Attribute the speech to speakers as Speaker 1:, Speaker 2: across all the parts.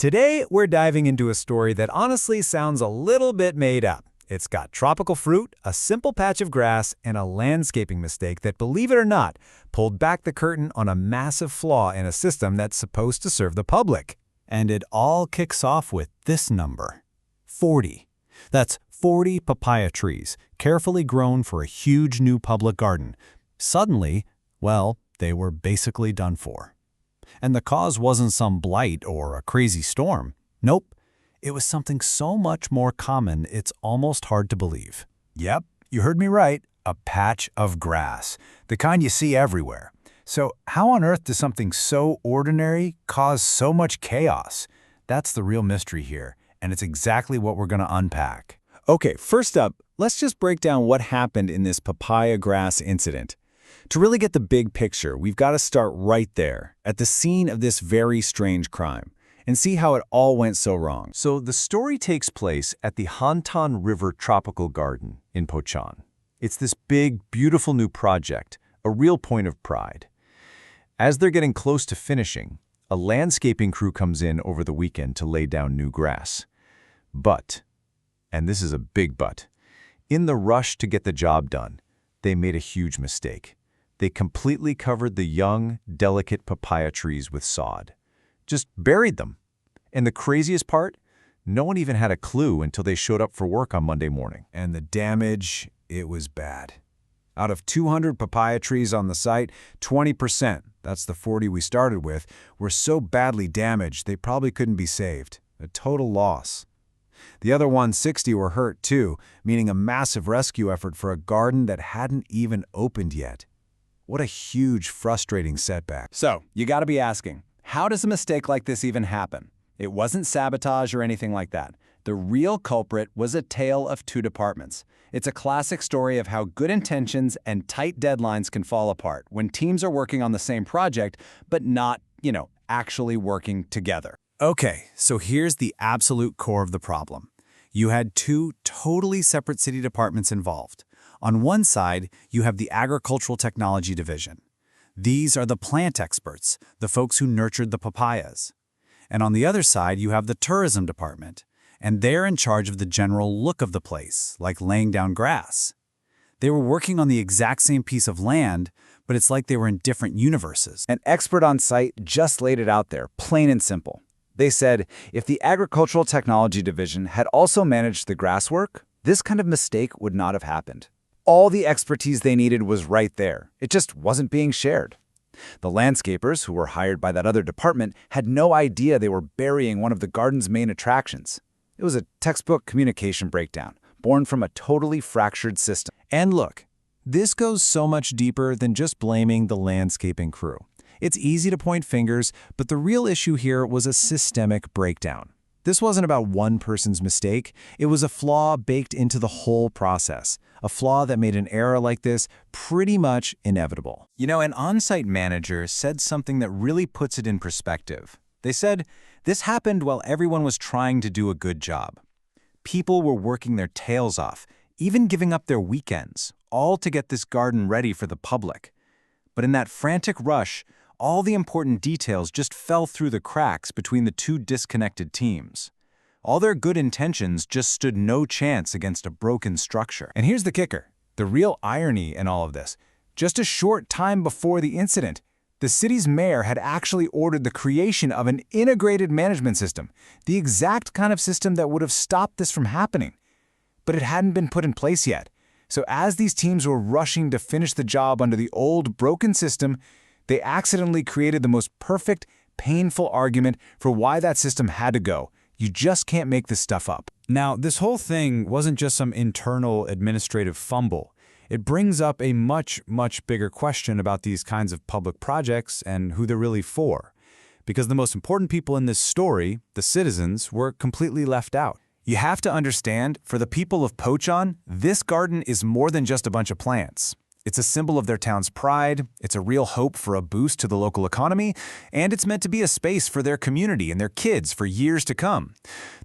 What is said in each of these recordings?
Speaker 1: Today, we're diving into a story that honestly sounds a little bit made up. It's got tropical fruit, a simple patch of grass, and a landscaping mistake that, believe it or not, pulled back the curtain on a massive flaw in a system that's supposed to serve the public. And it all kicks off with this number: 40. That's 40 papaya trees, carefully grown for a huge new public garden. Suddenly, well, they were basically done for. And the cause wasn't some blight or a crazy storm. Nope. It was something so much more common it's almost hard to believe.
Speaker 2: Yep, you heard me right. A patch of grass. The kind you see everywhere. So how on earth does something so ordinary cause so much chaos? That's the real mystery here, and it's exactly what we're going to unpack.
Speaker 1: Okay, first up, let's just break down what happened in this papaya grass incident. To really get the big picture, we've got to start right there, at the scene of this very strange crime, and see how it all went so wrong.
Speaker 3: So the story takes place at the Hantan River Tropical Garden in Pocheon. It's this big, beautiful new project, a real point of pride. As they're getting close to finishing, a landscaping crew comes in over the weekend to lay down new grass. But, and this is a big but, in the rush to get the job done, they made a huge mistake. They completely covered the young, delicate papaya trees with sod. Just buried them. And the craziest part? No one even had a clue until they showed up for work on Monday morning.
Speaker 2: And the damage, it was bad. Out of 200 papaya trees on the site, 20%, that's the 40 we started with, were so badly damaged they probably couldn't be saved. A total loss. The other 160 were hurt too, meaning a massive rescue effort for a garden that hadn't even opened yet. What a huge, frustrating setback.
Speaker 1: So, you got to be asking, how does a mistake like this even happen? It wasn't sabotage or anything like that. The real culprit was a tale of two departments. It's a classic story of how good intentions and tight deadlines can fall apart when teams are working on the same project, but not, actually working together.
Speaker 2: Okay, so here's the absolute core of the problem. You had two totally separate city departments involved. On one side, you have the Agricultural Technology Division. These are the plant experts, the folks who nurtured the papayas. And on the other side, you have the Tourism Department, and they're in charge of the general look of the place, like laying down grass. They were working on the exact same piece of land, but it's like they were in different universes.
Speaker 4: An expert on site just laid it out there, plain and simple. They said, if the Agricultural Technology Division had also managed the grass work, this kind of mistake would not have happened. All the expertise they needed was right there. It just wasn't being shared. The landscapers, who were hired by that other department, had no idea they were burying one of the garden's main attractions. It was a textbook communication breakdown, born from a totally fractured system.
Speaker 1: And look, this goes so much deeper than just blaming the landscaping crew. It's easy to point fingers, but the real issue here was a systemic breakdown. This wasn't about one person's mistake. It was a flaw baked into the whole process, a flaw that made an error like this pretty much inevitable.
Speaker 3: An on-site manager said something that really puts it in perspective. They said, this happened while everyone was trying to do a good job. People were working their tails off, even giving up their weekends, all to get this garden ready for the public. But in that frantic rush, all the important details just fell through the cracks between the two disconnected teams. All their good intentions just stood no chance against a broken structure.
Speaker 2: And here's the kicker, the real irony in all of this. Just a short time before the incident, the city's mayor had actually ordered the creation of an integrated management system, the exact kind of system that would have stopped this from happening. But it hadn't been put in place yet. So as these teams were rushing to finish the job under the old, broken system, they accidentally created the most perfect, painful argument for why that system had to go. You just can't make this stuff up.
Speaker 1: Now, this whole thing wasn't just some internal administrative fumble. It brings up a much, much bigger question about these kinds of public projects and who they're really for. Because the most important people in this story, the citizens, were completely left out.
Speaker 2: You have to understand, for the people of Pocheon, this garden is more than just a bunch of plants. It's a symbol of their town's pride, it's a real hope for a boost to the local economy, and it's meant to be a space for their community and their kids for years to come.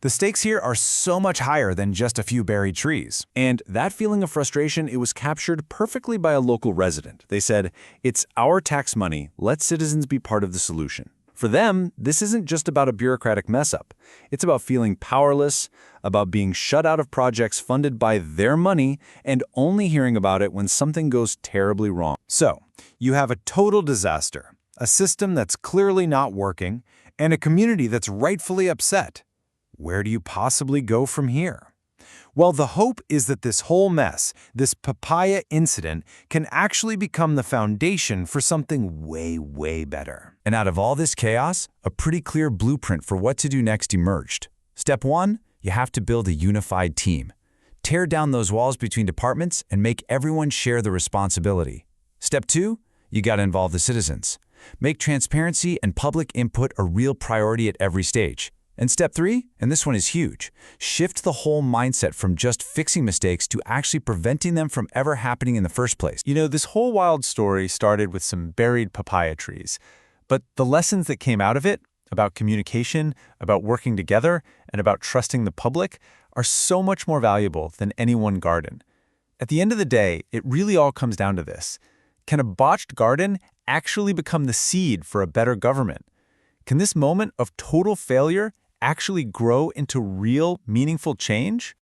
Speaker 2: The stakes here are so much higher than just a few buried trees.
Speaker 3: And that feeling of frustration, it was captured perfectly by a local resident. They said, "It's our tax money, let citizens be part of the solution."
Speaker 2: For them, this isn't just about a bureaucratic mess-up. It's about feeling powerless, about being shut out of projects funded by their money, and only hearing about it when something goes terribly wrong. So, you have a total disaster, a system that's clearly not working, and a community that's rightfully upset. Where do you possibly go from here? Well, the hope is that this whole mess, this papaya incident, can actually become the foundation for something way, way better.
Speaker 1: And out of all this chaos, a pretty clear blueprint for what to do next emerged. Step 1, you have to build a unified team. Tear down those walls between departments and make everyone share the responsibility. Step 2, you got to involve the citizens. Make transparency and public input a real priority at every stage. And step 3, and this one is huge, shift the whole mindset from just fixing mistakes to actually preventing them from ever happening in the first place.
Speaker 2: You know, this whole wild story started with some buried papaya trees, but the lessons that came out of it, about communication, about working together, and about trusting the public, are so much more valuable than any one garden. At the end of the day, it really all comes down to this. Can a botched garden actually become the seed for a better government? Can this moment of total failure actually grow into real, meaningful change?